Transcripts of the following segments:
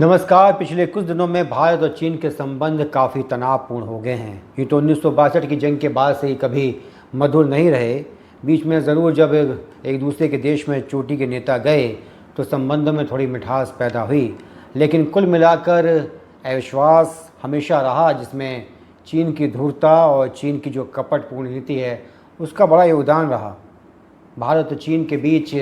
नमस्कार। पिछले कुछ दिनों में भारत और चीन के संबंध काफ़ी तनावपूर्ण हो गए हैं। ये तो 1962 की जंग के बाद से ही कभी मधुर नहीं रहे। बीच में ज़रूर जब एक दूसरे के देश में चोटी के नेता गए तो संबंधों में थोड़ी मिठास पैदा हुई, लेकिन कुल मिलाकर अविश्वास हमेशा रहा, जिसमें चीन की धूर्तता और चीन की जो कपटपूर्ण नीति है उसका बड़ा योगदान रहा। भारत और चीन के बीच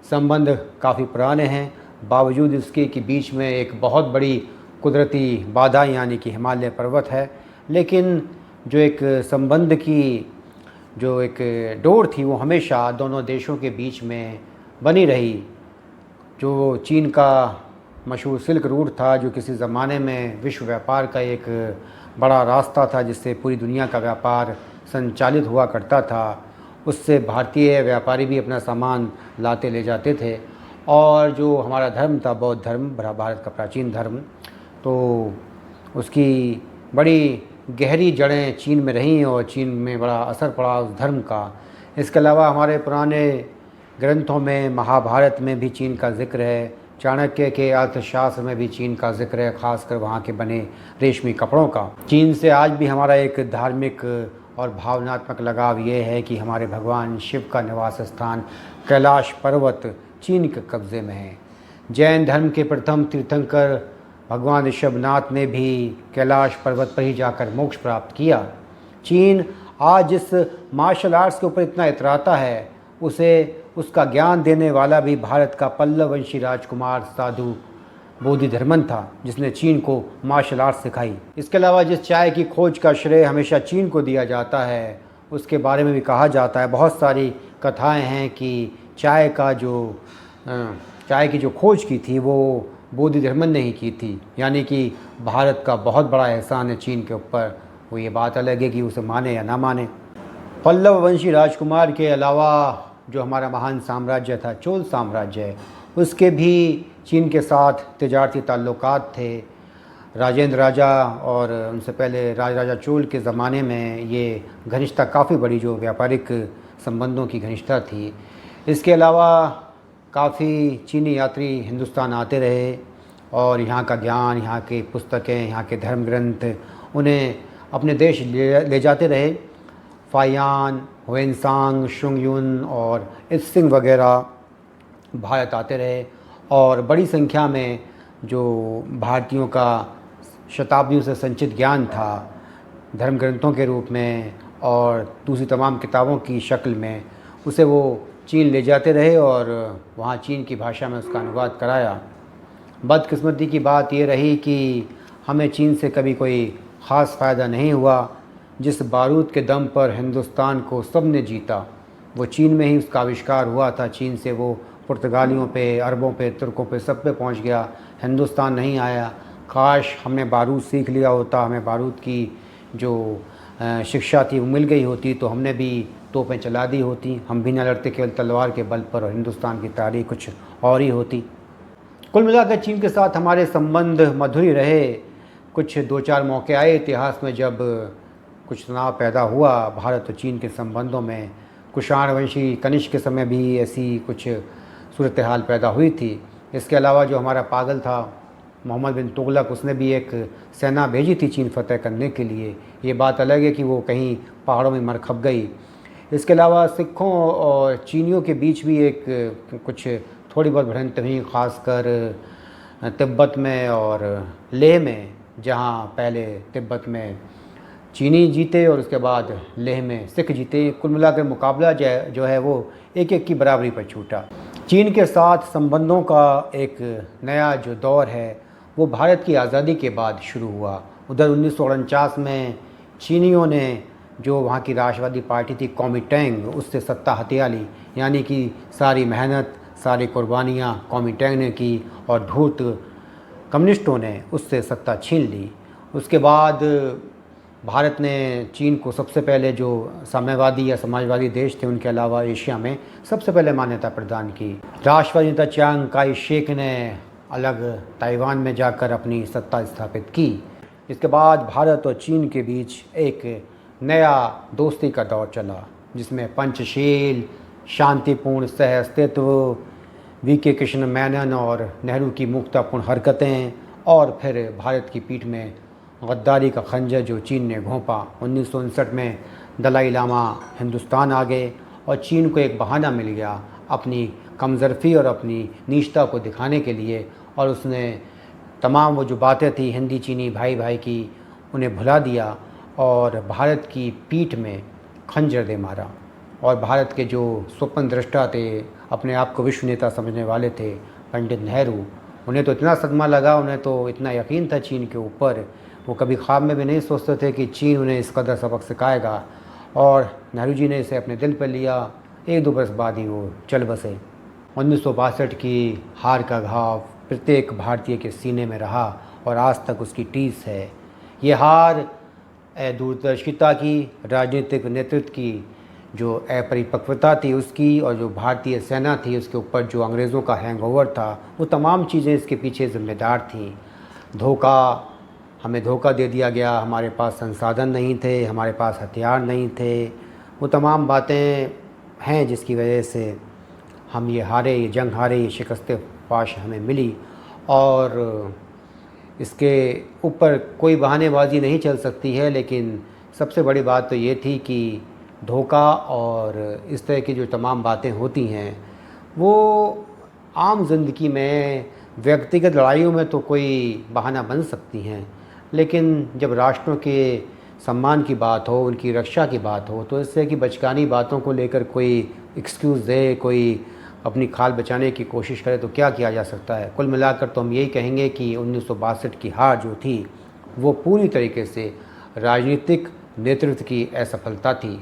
संबंध काफ़ी पुराने हैं, बावजूद इसके कि बीच में एक बहुत बड़ी कुदरती बाधा यानी कि हिमालय पर्वत है। लेकिन जो एक संबंध की जो एक डोर थी वो हमेशा दोनों देशों के बीच में बनी रही। जो चीन का मशहूर सिल्क रूट था, जो किसी ज़माने में विश्व व्यापार का एक बड़ा रास्ता था जिससे पूरी दुनिया का व्यापार संचालित हुआ करता था, उससे भारतीय व्यापारी भी अपना सामान लाते ले जाते थे। और जो हमारा धर्म था, बौद्ध धर्म, भारत का प्राचीन धर्म, तो उसकी बड़ी गहरी जड़ें चीन में रहीं और चीन में बड़ा असर पड़ा उस धर्म का। इसके अलावा हमारे पुराने ग्रंथों में, महाभारत में भी चीन का जिक्र है, चाणक्य के अर्थशास्त्र में भी चीन का जिक्र है, खासकर वहाँ के बने रेशमी कपड़ों का। चीन से आज भी हमारा एक धार्मिक और भावनात्मक लगाव ये है कि हमारे भगवान शिव का निवास स्थान कैलाश पर्वत चीन के कब्ज़े में है। जैन धर्म के प्रथम तीर्थंकर भगवान ऋषभनाथ ने भी कैलाश पर्वत पर ही जाकर मोक्ष प्राप्त किया। चीन आज जिस मार्शल आर्ट्स के ऊपर इतना इतराता है, उसे उसका ज्ञान देने वाला भी भारत का पल्लव वंशी राजकुमार साधु बोधिधर्मन था, जिसने चीन को मार्शल आर्ट्स सिखाई। इसके अलावा जिस चाय की खोज का श्रेय हमेशा चीन को दिया जाता है, उसके बारे में भी कहा जाता है, बहुत सारी कथाएं हैं कि चाय की जो खोज की थी वो बोधिधर्मन ने ही की थी। यानी कि भारत का बहुत बड़ा एहसान है चीन के ऊपर। वो ये बात अलग है कि उसे माने या ना माने। पल्लव वंशी राजकुमार के अलावा जो हमारा महान साम्राज्य था, चोल साम्राज्य, उसके भी चीन के साथ तिजारती ताल्लुकात थे। राजेंद्र राजा और उनसे पहले राजा चोल के ज़माने में ये घनिष्ठता काफ़ी बड़ी, जो व्यापारिक संबंधों की घनिष्ठता थी। इसके अलावा काफ़ी चीनी यात्री हिंदुस्तान आते रहे और यहाँ का ज्ञान, यहाँ की पुस्तकें, यहाँ के धर्म ग्रंथ उन्हें अपने देश ले जाते रहे। फायान, हुएनसांग, शुंगयुन और इत्सिंग वगैरह भारत आते रहे और बड़ी संख्या में जो भारतीयों का शताब्दियों से संचित ज्ञान था, धर्म ग्रंथों के रूप में और दूसरी तमाम किताबों की शक्ल में, उसे वो चीन ले जाते रहे और वहाँ चीन की भाषा में उसका अनुवाद कराया। बदकिस्मती की बात ये रही कि हमें चीन से कभी कोई ख़ास फ़ायदा नहीं हुआ। जिस बारूद के दम पर हिंदुस्तान को सब ने जीता, वो चीन में ही उसका आविष्कार हुआ था। चीन से वो पुर्तगालियों पे, अरबों पे, तुर्कों पे, सब पे पहुंच गया, हिंदुस्तान नहीं आया। काश हमने बारूद सीख लिया होता, हमें बारूद की जो शिक्षा थी वो मिल गई होती, तो हमने भी तोपें चला दी होती, हम भी न लड़ते केवल तलवार के बल पर, और हिंदुस्तान की तारीख कुछ और ही होती। कुल मिलाकर चीन के साथ हमारे संबंध मधुर ही रहे। कुछ दो चार मौके आए इतिहास में जब कुछ तनाव पैदा हुआ भारत और चीन के संबंधों में। कुषाण वंशी कनिष्क के समय भी ऐसी कुछ सूरत हाल पैदा हुई थी। इसके अलावा जो हमारा पागल था मोहम्मद बिन तुगलक, उसने भी एक सेना भेजी थी चीन फतेह करने के लिए। ये बात अलग है कि वो कहीं पहाड़ों में मर खप गई। इसके अलावा सिखों और चीनियों के बीच भी एक कुछ थोड़ी बहुत भिड़ंत हुई, ख़ासकर तिब्बत में और लेह में, जहाँ पहले तिब्बत में चीनी जीते और उसके बाद लेह में सिख जीते। कुल मिलाकर मुकाबला जो है वो एक एक की बराबरी पर छूटा। चीन के साथ संबंधों का एक नया जो दौर है वो भारत की आज़ादी के बाद शुरू हुआ। उधर 1949 में चीनियों ने जो वहाँ की राष्ट्रवादी पार्टी थी कॉमिटेंग, उससे सत्ता हथिया ली। यानी कि सारी मेहनत, सारी कुर्बानियाँ कॉमिटेंग ने की और धूर्त कम्युनिस्टों ने उससे सत्ता छीन ली। उसके बाद भारत ने चीन को सबसे पहले, जो साम्यवादी या समाजवादी देश थे उनके अलावा एशिया में, सबसे पहले मान्यता प्रदान की। राष्ट्रवादी नेता चियांग काई शेक ने अलग ताइवान में जाकर अपनी सत्ता स्थापित की। इसके बाद भारत और चीन के बीच एक नया दोस्ती का दौर चला, जिसमें पंचशील, शांतिपूर्ण सह अस्तित्व, वी के कृष्ण मेनन और नेहरू की मुक्तापूर्ण हरकतें और फिर भारत की पीठ में गद्दारी का खंजर जो चीन ने घोंपा। 1959 में दलाई लामा हिंदुस्तान आ गए और चीन को एक बहाना मिल गया अपनी कमज़रफ़ी और अपनी नीचता को दिखाने के लिए, और उसने तमाम वो जो बातें थी हिंदी चीनी भाई भाई की उन्हें भुला दिया और भारत की पीठ में खंजर दे मारा। और भारत के जो स्वप्न दृष्टा थे, अपने आप को विश्व नेता समझने वाले थे, पंडित नेहरू, उन्हें तो इतना सदमा लगा, उन्हें तो इतना यकीन था चीन के ऊपर, वो कभी ख्वाब में भी नहीं सोचते थे कि चीन उन्हें इस कदर सबक सिखाएगा। और नेहरू जी ने इसे अपने दिल पर लिया। 1-2 बरस बाद ही वो चल बसे। 1962 की हार का घाव प्रत्येक भारतीय के सीने में रहा और आज तक उसकी टीस है। ये हार दूरदर्शिता की, राजनीतिक नेतृत्व की जो अपरिपक्वता थी उसकी, और जो भारतीय सेना थी उसके ऊपर जो अंग्रेज़ों का हैंगओवर था, वो तमाम चीज़ें इसके पीछे ज़िम्मेदार थीं। हमें धोखा दे दिया गया, हमारे पास संसाधन नहीं थे, हमारे पास हथियार नहीं थे, वो तमाम बातें हैं जिसकी वजह से हम ये हारे, ये जंग हारे, ये शिकस्त फाश हमें मिली। और इसके ऊपर कोई बहानेबाजी नहीं चल सकती है, लेकिन सबसे बड़ी बात तो ये थी कि धोखा और इस तरह की जो तमाम बातें होती हैं वो आम ज़िंदगी में, व्यक्तिगत लड़ाइयों में तो कोई बहाना बन सकती हैं, लेकिन जब राष्ट्रों के सम्मान की बात हो, उनकी रक्षा की बात हो, तो इससे कि बचकानी बातों को लेकर कोई एक्सक्यूज़ दे, कोई अपनी खाल बचाने की कोशिश करे, तो क्या किया जा सकता है। कुल मिलाकर तो हम यही कहेंगे कि 1962 की हार जो थी वो पूरी तरीके से राजनीतिक नेतृत्व की असफलता थी।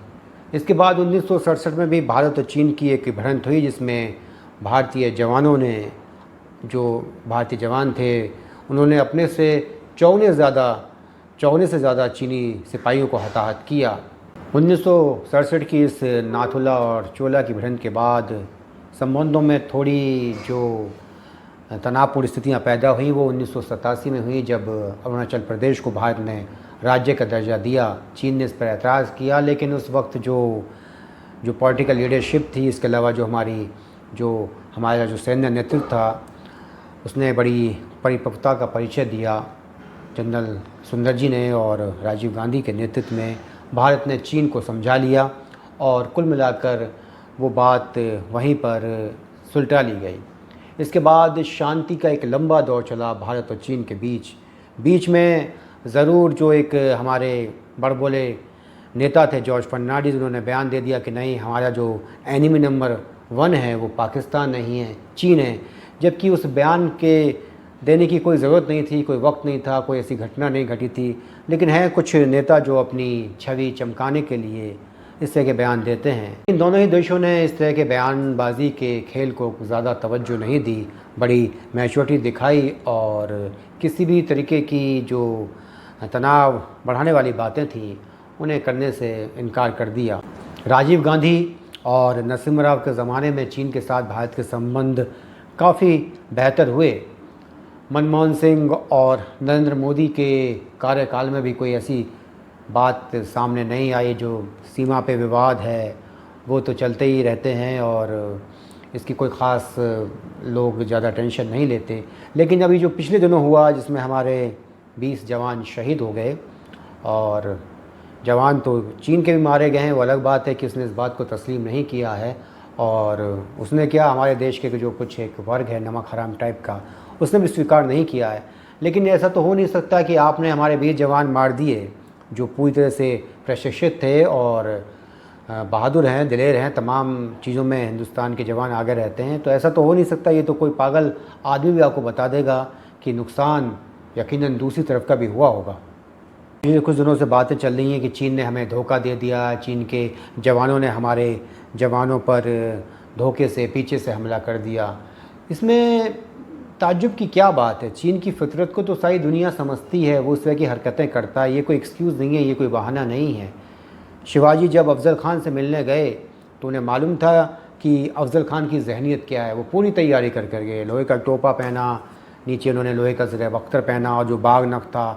इसके बाद 1967 में भी भारत और चीन की एक भिड़ंत हुई, जिसमें भारतीय जवानों ने, जो भारतीय जवान थे, उन्होंने अपने से 54 से ज़्यादा चीनी सिपाहियों को हताहत किया। 1967 की इस नाथुला और चोला की भिड़ंत के बाद संबंधों में थोड़ी जो तनावपूर्ण स्थितियाँ पैदा हुई वो 1987 में हुई, जब अरुणाचल प्रदेश को भारत ने राज्य का दर्जा दिया। चीन ने इस पर एतराज़ किया, लेकिन उस वक्त जो पॉलिटिकल लीडरशिप थी, इसके अलावा हमारा जो सैन्य नेतृत्व था, उसने बड़ी परिपक्वता का परिचय दिया। जनरल सुंदर जी ने और राजीव गांधी के नेतृत्व में भारत ने चीन को समझा लिया और कुल मिलाकर वो बात वहीं पर सुलटा ली गई। इसके बाद शांति का एक लंबा दौर चला भारत और चीन के बीच में ज़रूर जो एक हमारे बड़बोले नेता थे जॉर्ज फर्नांडिस, उन्होंने बयान दे दिया कि नहीं, हमारा जो एनिमी नंबर 1 है वो पाकिस्तान नहीं है, चीन है। जबकि उस बयान के देने की कोई ज़रूरत नहीं थी, कोई वक्त नहीं था, कोई ऐसी घटना नहीं घटी थी। लेकिन हैं कुछ नेता जो अपनी छवि चमकाने के लिए इस तरह के बयान देते हैं। इन दोनों ही देशों ने इस तरह के बयानबाजी के खेल को ज़्यादा तवज्जो नहीं दी, बड़ी मैच्योरिटी दिखाई और किसी भी तरीके की जो तनाव बढ़ाने वाली बातें थीं उन्हें करने से इनकार कर दिया। राजीव गांधी और नरसिम्हा के ज़माने में चीन के साथ भारत के संबंध काफ़ी बेहतर हुए। मनमोहन सिंह और नरेंद्र मोदी के कार्यकाल में भी कोई ऐसी बात सामने नहीं आई। जो सीमा पे विवाद है वो तो चलते ही रहते हैं और इसकी कोई ख़ास लोग ज़्यादा टेंशन नहीं लेते। लेकिन अभी जो पिछले दिनों हुआ, जिसमें हमारे 20 जवान शहीद हो गए, और जवान तो चीन के भी मारे गए हैं, वो अलग बात है कि उसने इस बात को तस्लीम नहीं किया है। और उसने क्या, हमारे देश के जो कुछ एक वर्ग है नमक हराम टाइप का, उसने भी स्वीकार नहीं किया है। लेकिन ऐसा तो हो नहीं सकता कि आपने हमारे 20 जवान मार दिए जो पूरी तरह से प्रशिक्षित थे और बहादुर हैं, दिलेर हैं, तमाम चीज़ों में हिंदुस्तान के जवान आगे रहते हैं। तो ऐसा तो हो नहीं सकता। ये तो कोई पागल आदमी भी आपको बता देगा कि नुकसान यकीनन दूसरी तरफ का भी हुआ होगा। ये कुछ दिनों से बातें चल रही हैं कि चीन ने हमें धोखा दे दिया, चीन के जवानों ने हमारे जवानों पर धोखे से पीछे से हमला कर दिया। इसमें ताज्जुब की क्या बात है? चीन की फितरत को तो सारी दुनिया समझती है, वो उस तरह की हरकतें करता है। ये कोई एक्सक्यूज़ नहीं है, ये कोई बहाना नहीं है। शिवाजी जब अफ़ज़ल ख़ान से मिलने गए तो उन्हें मालूम था कि अफ़ज़ल ख़ान की जहनीत क्या है। वो पूरी तैयारी कर गए, लोहे का टोपा पहना, नीचे उन्होंने लोहे का ज़र बख्तर पहना, और जो बाग नख था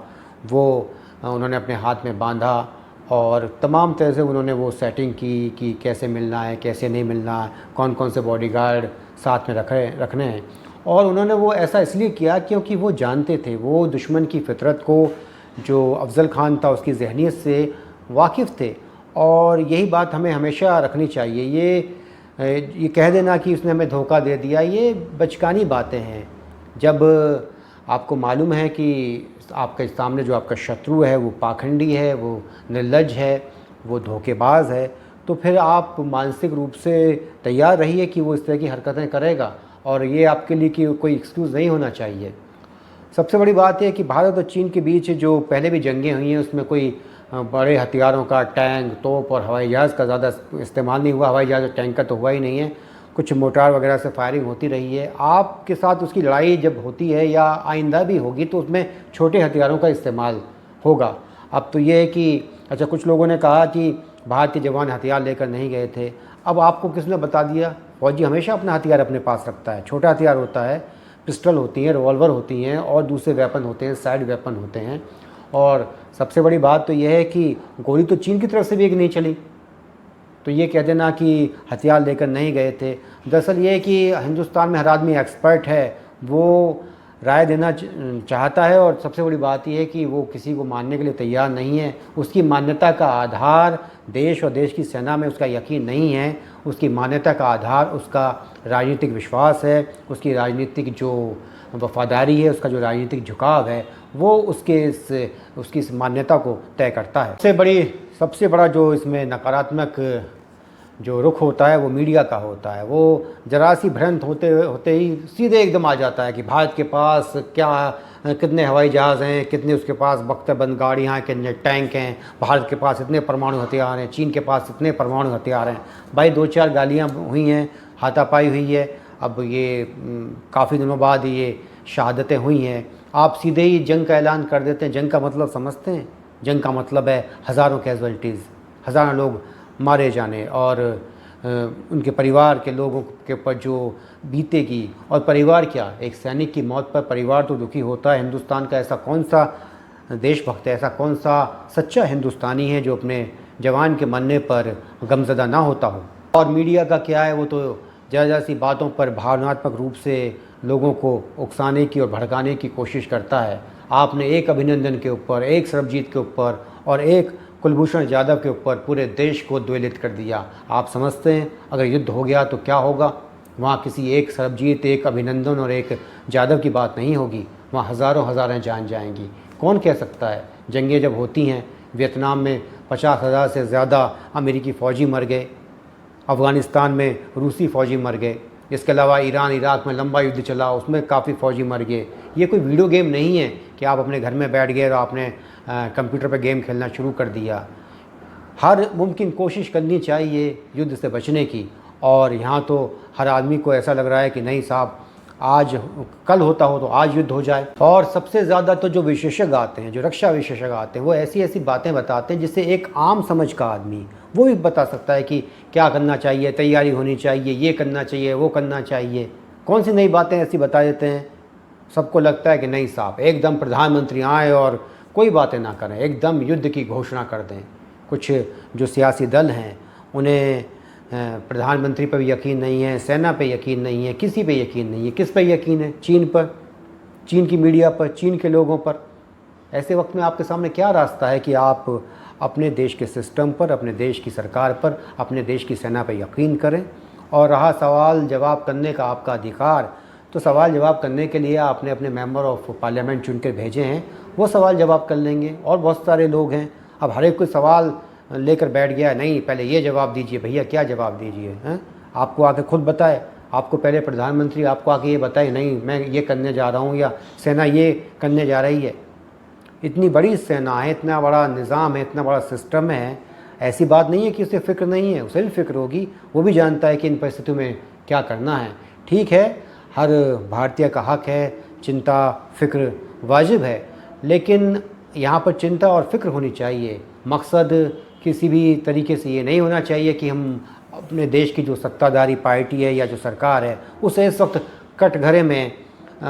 वो उन्होंने अपने हाथ में बांधा, और तमाम तरह से उन्होंने वो सेटिंग की कि कैसे मिलना है, कैसे नहीं मिलना है, कौन कौन से बॉडीगार्ड साथ में रखने हैं। और उन्होंने वो ऐसा इसलिए किया क्योंकि वो जानते थे, वो दुश्मन की फितरत को, जो अफ़ज़ल ख़ान था उसकी जहनीत से वाकिफ़ थे। और यही बात हमें हमेशा रखनी चाहिए। ये कह देना कि उसने हमें धोखा दे दिया, ये बचकानी बातें हैं। जब आपको मालूम है कि आपके सामने जो आपका शत्रु है वो पाखंडी है, वो निर्लज्ज है, वो धोखेबाज है, तो फिर आप मानसिक रूप से तैयार रहिए कि वो इस तरह की हरकतें करेगा, और ये आपके लिए कि कोई एक्सक्यूज़ नहीं होना चाहिए। सबसे बड़ी बात यह कि भारत और चीन के बीच जो पहले भी जंगें हुई हैं उसमें कोई बड़े हथियारों का, टैंक, तोप और हवाई जहाज़ का ज़्यादा इस्तेमाल नहीं हुआ। हवाई जहाज़ और टैंक का तो हुआ ही नहीं है, कुछ मोटार वगैरह से फायरिंग होती रही है। आपके साथ उसकी लड़ाई जब होती है या आइंदा भी होगी तो उसमें छोटे हथियारों का इस्तेमाल होगा। अब तो ये है कि अच्छा, कुछ लोगों ने कहा कि भारत के जवान हथियार लेकर नहीं गए थे। अब आपको किसने बता दिया? फौजी हमेशा अपना हथियार अपने पास रखता है। छोटा हथियार होता है, पिस्टल होती हैं, रिवॉल्वर होती हैं और दूसरे वेपन होते हैं, साइड वेपन होते हैं। और सबसे बड़ी बात तो यह है कि गोली तो चीन की तरफ से भी एक नहीं चली, तो ये कह देना कि हथियार लेकर नहीं गए थे। दरअसल ये है कि हिंदुस्तान में हर आदमी एक्सपर्ट है, वो राय देना चाहता है, और सबसे बड़ी बात यह है कि वो किसी को मानने के लिए तैयार नहीं है। उसकी मान्यता का आधार देश और देश की सेना में उसका यकीन नहीं है। उसकी मान्यता का आधार उसका राजनीतिक विश्वास है, उसकी राजनीतिक जो वफादारी है, उसका जो राजनीतिक झुकाव है, वो उसकी इस मान्यता को तय करता है। सबसे बड़ा जो इसमें नकारात्मक जो रुख होता है वो मीडिया का होता है। वो जरा सी भ्रांत होते ही सीधे एकदम आ जाता है कि भारत के पास कितने हवाई जहाज़ हैं, कितने उसके पास बख्तरबंद गाड़ियाँ हैं, कितने टैंक हैं, भारत के पास इतने परमाणु हथियार हैं, चीन के पास इतने परमाणु हथियार हैं। भाई 2-4 गालियाँ हुई हैं, हाथापाई हुई है, अब ये काफ़ी दिनों बाद ये शहादतें हुई हैं। आप सीधे ही जंग का ऐलान कर देते हैं। जंग का मतलब समझते हैं? जंग का मतलब है हज़ारों कैजुअल्टीज़, हज़ारों लोग मारे जाने, और उनके परिवार के लोगों के ऊपर जो बीतेगी। और परिवार क्या, एक सैनिक की मौत पर परिवार तो दुखी होता है। हिंदुस्तान का ऐसा कौन सा देशभक्त है, ऐसा कौन सा सच्चा हिंदुस्तानी है जो अपने जवान के मरने पर गमज़दा ना होता हो। और मीडिया का क्या है, वो तो ज़रा सी बातों पर भावनात्मक रूप से लोगों को उकसाने की और भड़काने की कोशिश करता है। आपने एक अभिनंदन के ऊपर, एक सरबजीत के ऊपर और एक कुलभूषण जाधव के ऊपर पूरे देश को द्वेलित कर दिया। आप समझते हैं अगर युद्ध हो गया तो क्या होगा? वहाँ किसी एक सरबजीत, एक अभिनंदन और एक जाधव की बात नहीं होगी, वहाँ हज़ारों जान जाएंगी। कौन कह सकता है? जंगें जब होती हैं, वियतनाम में 50,000 से ज़्यादा अमेरिकी फ़ौजी मर गए, अफ़गानिस्तान में रूसी फ़ौजी मर गए, इसके अलावा ईरान इराक़ में लंबा युद्ध चला, उसमें काफ़ी फ़ौजी मर गए। ये कोई वीडियो गेम नहीं है कि आप अपने घर में बैठ गए और आपने कंप्यूटर पर गेम खेलना शुरू कर दिया। हर मुमकिन कोशिश करनी चाहिए युद्ध से बचने की। और यहाँ तो हर आदमी को ऐसा लग रहा है कि नहीं साहब, आज कल होता हो तो आज युद्ध हो जाए। और सबसे ज़्यादा तो जो विशेषज्ञ आते हैं, जो रक्षा विशेषज्ञ आते हैं, वो ऐसी ऐसी बातें बताते हैं जिससे एक आम समझ का आदमी वो भी बता सकता है कि क्या करना चाहिए, तैयारी होनी चाहिए, ये करना चाहिए, वो करना चाहिए। कौन सी नई बातें ऐसी बता देते हैं, सबको लगता है कि नहीं साहब एकदम प्रधानमंत्री आए और कोई बातें ना करें, एकदम युद्ध की घोषणा कर दें। कुछ जो सियासी दल हैं उन्हें प्रधानमंत्री पर भी यकीन नहीं है, सेना पे यकीन नहीं है, किसी पे यकीन नहीं है। किस पे यकीन है? चीन पर, चीन की मीडिया पर, चीन के लोगों पर। ऐसे वक्त में आपके सामने क्या रास्ता है कि आप अपने देश के सिस्टम पर, अपने देश की सरकार पर, अपने देश की सेना पर यकीन करें। और रहा सवाल जवाब करने का आपका अधिकार, तो सवाल जवाब करने के लिए आपने अपने मेंबर ऑफ पार्लियामेंट चुन कर भेजे हैं, वो सवाल जवाब कर लेंगे। और बहुत सारे लोग हैं, अब हर एक कोई सवाल लेकर बैठ गया, नहीं पहले ये जवाब दीजिए भैया, क्या जवाब दीजिए हैं? आपको आके खुद बताए, आपको पहले प्रधानमंत्री आपको आके ये बताए नहीं मैं ये करने जा रहा हूँ या सेना ये करने जा रही है। इतनी बड़ी सेना है, इतना बड़ा निज़ाम है, इतना बड़ा सिस्टम है, ऐसी बात नहीं है कि उसे फ़िक्र नहीं है, उसे भी फ़िक्र होगी। वो भी जानता है कि इन परिस्थितियों में क्या करना है। ठीक है, हर भारतीय का हक है, चिंता फ़िक्र वाजिब है, लेकिन यहाँ पर चिंता और फ़िक्र होनी चाहिए। मकसद किसी भी तरीके से ये नहीं होना चाहिए कि हम अपने देश की जो सत्ताधारी पार्टी है या जो सरकार है उसे इस वक्त कटघरे में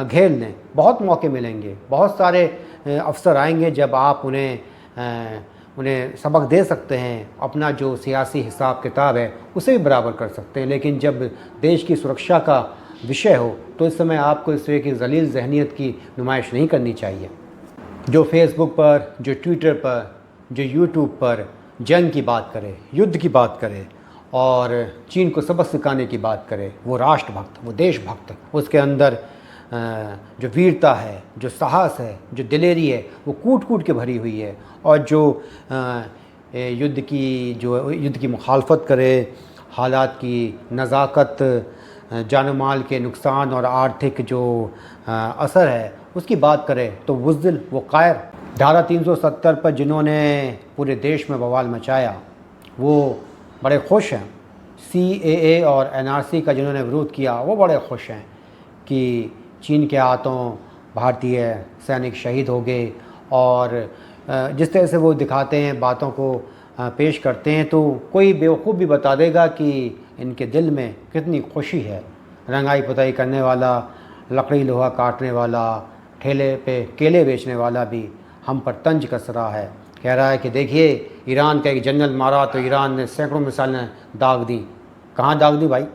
घेर लें। बहुत मौके मिलेंगे, बहुत सारे अवसर आएंगे जब आप उन्हें सबक दे सकते हैं, अपना जो सियासी हिसाब किताब है उसे भी बराबर कर सकते हैं। लेकिन जब देश की सुरक्षा का विषय हो तो इस समय आपको इस तरह की जलील जहनीत की नुमाइश नहीं करनी चाहिए। जो फेसबुक पर, जो ट्विटर पर, जो यूट्यूब पर जंग की बात करे, युद्ध की बात करे और चीन को सबक सिखाने की बात करे, वो राष्ट्रभक्त, वो देशभक्त, उसके अंदर जो वीरता है, जो साहस है, जो दिलेरी है, वो कूट कूट के भरी हुई है। और जो युद्ध की मुखालफत करे, हालात की नज़ाकत, जान माल के नुकसान और आर्थिक जो असर है उसकी बात करें तो बुज़दिल, वो कायर, धारा 370 पर जिन्होंने पूरे देश में बवाल मचाया वो बड़े खुश हैं। CAA और NRC का जिन्होंने विरोध किया वो बड़े खुश हैं कि चीन के हाथों भारतीय सैनिक शहीद हो गए। और जिस तरह से वो दिखाते हैं, बातों को पेश करते हैं, तो कोई बेवकूफ़ भी बता देगा कि इनके दिल में कितनी खुशी है। रंगाई पुताई करने वाला, लकड़ी लोहा काटने वाला, ठेले पे केले बेचने वाला भी हम पर तंज कस रहा है। कह रहा है कि देखिए ईरान का एक जनरल मारा तो ईरान ने सैकड़ों मिसाइलें दाग दी। कहाँ दाग दी भाई?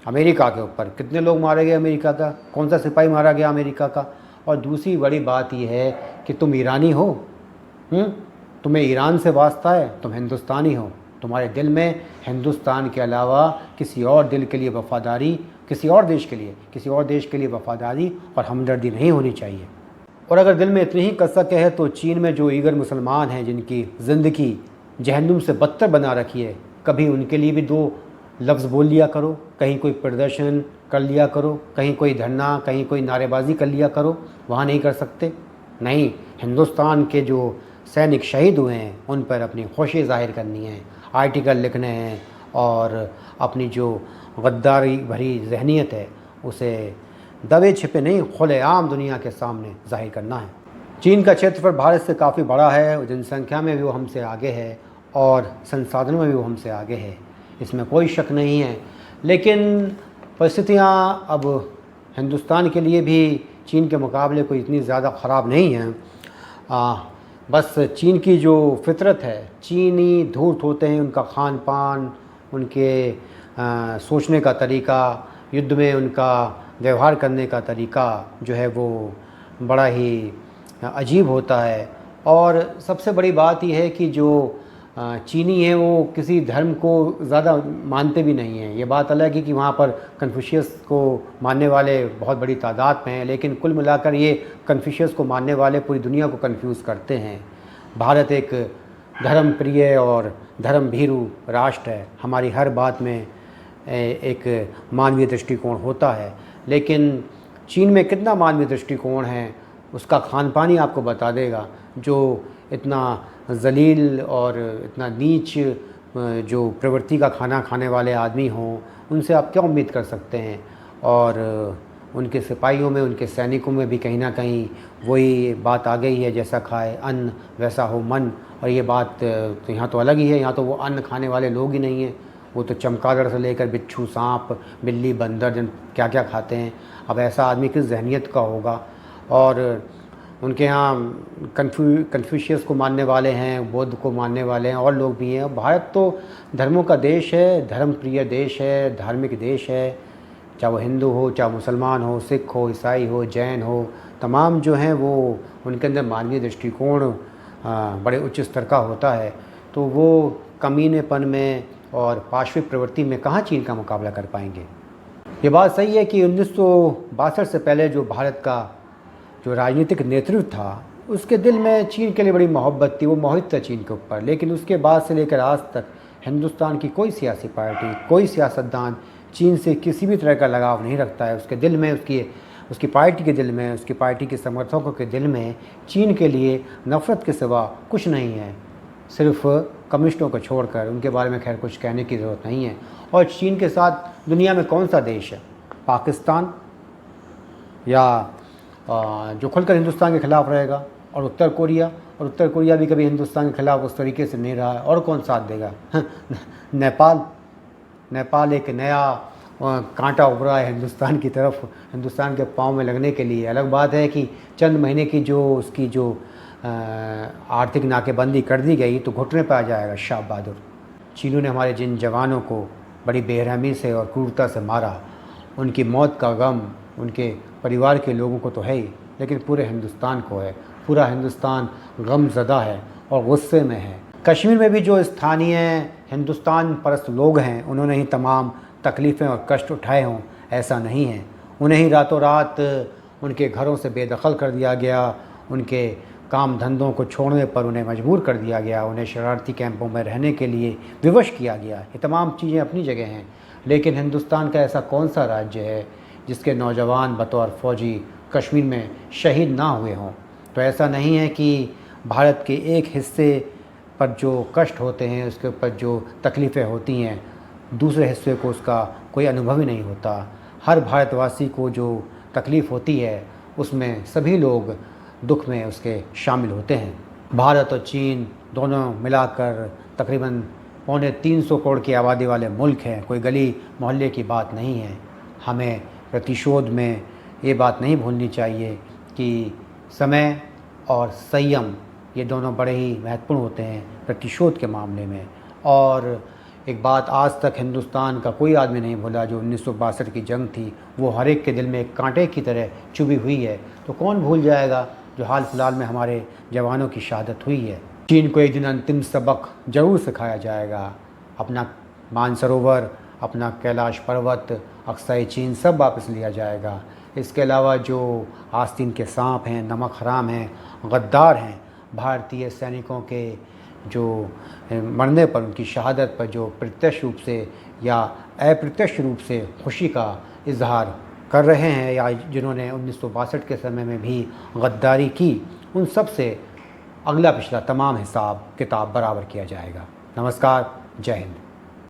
अमेरिका के ऊपर। कितने लोग मारे गए अमेरिका का? कौन सा सिपाही मारा गया अमेरिका का? और दूसरी बड़ी बात यह है कि तुम ईरानी हो, तुम्हें ईरान से वास्ता है, तुम हिंदुस्तानी हो, तुम्हारे दिल में हिंदुस्तान के अलावा किसी और दिल के लिए वफ़ादारी, किसी और देश के लिए वफ़ादारी और हमदर्दी नहीं होनी चाहिए। और अगर दिल में इतनी ही कसक है तो चीन में जो ईगर मुसलमान हैं जिनकी ज़िंदगी जहन्नुम से बदतर बना रखी है, कभी उनके लिए भी 2 लफ्ज़ बोल लिया करो। कहीं कोई प्रदर्शन कर लिया करो, कहीं कोई धरना, कहीं कोई नारेबाजी कर लिया करो। वहाँ नहीं कर सकते? नहीं, हिंदुस्तान के जो सैनिक शहीद हुए हैं उन पर अपनी खुशी जाहिर करनी है, आर्टिकल लिखने हैं और अपनी जो गद्दारी भरी जहनीत है उसे दबे छिपे नहीं, खुलेआम दुनिया के सामने जाहिर करना है। चीन का क्षेत्रफल भारत से काफ़ी बड़ा है, जनसंख्या में भी वो हमसे आगे है और संसाधनों में भी वो हमसे आगे है, इसमें कोई शक नहीं है। लेकिन परिस्थितियाँ अब हिंदुस्तान के लिए भी चीन के मुकाबले कोई इतनी ज़्यादा ख़राब नहीं है। बस चीन की जो फितरत है, चीनी धूर्त होते हैं, उनका खान पान, उनके सोचने का तरीका, युद्ध में उनका व्यवहार करने का तरीका जो है वो बड़ा ही अजीब होता है। और सबसे बड़ी बात यह है कि जो चीनी हैं वो किसी धर्म को ज़्यादा मानते भी नहीं हैं। ये बात अलग है कि वहाँ पर कन्फ्यूशियस को मानने वाले बहुत बड़ी तादाद में हैं, लेकिन कुल मिलाकर ये कन्फ्यूशियस को मानने वाले पूरी दुनिया को कन्फ्यूज़ करते हैं। भारत एक धर्म प्रिय और धर्म भीरू राष्ट्र है, हमारी हर बात में एक मानवीय दृष्टिकोण होता है। लेकिन चीन में कितना मानवीय दृष्टिकोण है उसका खान पान ही आपको बता देगा। जो इतना जलील और इतना नीच जो प्रवृत्ति का खाना खाने वाले आदमी हों, उनसे आप क्या उम्मीद कर सकते हैं? और उनके सिपाहियों में, उनके सैनिकों में भी कहीं ना कहीं वही बात आ गई है, जैसा खाए अन्न वैसा हो मन। और ये बात तो यहाँ तो अलग ही है, यहाँ तो वो अन्न खाने वाले लोग ही नहीं हैं, वो तो चमगादड़ से लेकर बिच्छू, सांप, बिल्ली, बंदर जन क्या क्या खाते हैं। अब ऐसा आदमी किस जहनीत का होगा? और उनके यहाँ कन्फ्यूशियस को मानने वाले हैं, बुद्ध को मानने वाले हैं, और लोग भी हैं। भारत तो धर्मों का देश है, धर्म प्रिय देश है, धार्मिक देश है। चाहे वो हिंदू हो, चाहे मुसलमान हो, सिख हो, ईसाई हो, जैन हो, तमाम जो हैं वो उनके अंदर मानवीय दृष्टिकोण बड़े उच्च स्तर का होता है। तो वो कमीनेपन में और पाशविक प्रवृत्ति में कहाँ चीन का मुकाबला कर पाएंगे। ये बात सही है कि 1962 से पहले जो भारत का जो राजनीतिक नेतृत्व था उसके दिल में चीन के लिए बड़ी मोहब्बत थी, वो मोहित था चीन के ऊपर। लेकिन उसके बाद से लेकर आज तक हिंदुस्तान की कोई सियासी पार्टी, कोई सियासतदान चीन से किसी भी तरह का लगाव नहीं रखता है। उसके दिल में, उसकी पार्टी के दिल में, उसकी पार्टी के समर्थकों के दिल में चीन के लिए नफ़रत के सिवा कुछ नहीं है। सिर्फ कम्युनिस्टों को छोड़कर उनके बारे में खैर कुछ कहने की ज़रूरत नहीं है। और चीन के साथ दुनिया में कौन सा देश है? पाकिस्तान या जो खुलकर हिंदुस्तान के ख़िलाफ़ रहेगा, और उत्तर कोरिया। और उत्तर कोरिया भी कभी हिंदुस्तान के ख़िलाफ़ उस तरीके से नहीं रहा है। और कौन साथ देगा? नेपाल एक नया कांटा उभरा है हिंदुस्तान की तरफ, हिंदुस्तान के पाँव में लगने के लिए। अलग बात है कि चंद महीने की जो उसकी जो आर्थिक नाकेबंदी कर दी गई तो घुटने पर आ जाएगा शाह बहादुर। चीनों ने हमारे जिन जवानों को बड़ी बेरहमी से और क्रूरता से मारा, उनकी मौत का गम उनके परिवार के लोगों को तो है ही, लेकिन पूरे हिंदुस्तान को है। पूरा हिंदुस्तान गमज़दा है और गुस्से में है। कश्मीर में भी जो स्थानीय हिंदुस्तान परस्त लोग हैं, उन्होंने ही तमाम तकलीफ़ें और कष्ट उठाए हों, ऐसा नहीं है। उन्हें ही रातों रात उनके घरों से बेदखल कर दिया गया, उनके काम धंधों को छोड़ने पर उन्हें मजबूर कर दिया गया, उन्हें शरारती कैंपों में रहने के लिए विवश किया गया। ये तमाम चीज़ें अपनी जगह हैं, लेकिन हिंदुस्तान का ऐसा कौन सा राज्य है जिसके नौजवान बतौर फ़ौजी कश्मीर में शहीद ना हुए हों। तो ऐसा नहीं है कि भारत के एक हिस्से पर जो कष्ट होते हैं, उसके ऊपर जो तकलीफ़ें होती हैं, दूसरे हिस्से को उसका कोई अनुभव ही नहीं होता। हर भारतवासी को जो तकलीफ़ होती है, उसमें सभी लोग दुख में उसके शामिल होते हैं। भारत और चीन दोनों मिलाकर तकरीबन 350 करोड़ की आबादी वाले मुल्क हैं, कोई गली मोहल्ले की बात नहीं है। हमें प्रतिशोध में ये बात नहीं भूलनी चाहिए कि समय और संयम ये दोनों बड़े ही महत्वपूर्ण होते हैं प्रतिशोध के मामले में। और एक बात आज तक हिंदुस्तान का कोई आदमी नहीं भूला, जो 1962 की जंग थी, वो हर एक के दिल में एक कांटे की तरह चुभी हुई है। तो कौन भूल जाएगा जो हाल फिलहाल में हमारे जवानों की शहादत हुई है। चीन को एक दिन अंतिम सबक ज़रूर सिखाया जाएगा। अपना मानसरोवर, अपना कैलाश पर्वत, अक्साई चीन सब वापस लिया जाएगा। इसके अलावा जो आस्तीन के सांप हैं, नमक हराम हैं, गद्दार हैं, भारतीय सैनिकों के जो मरने पर, उनकी शहादत पर जो प्रत्यक्ष रूप से या अप्रत्यक्ष रूप से खुशी का इजहार कर रहे हैं, या जिन्होंने 1962 के समय में भी गद्दारी की, उन सब से अगला पिछला तमाम हिसाब किताब बराबर किया जाएगा। नमस्कार, जय हिंद।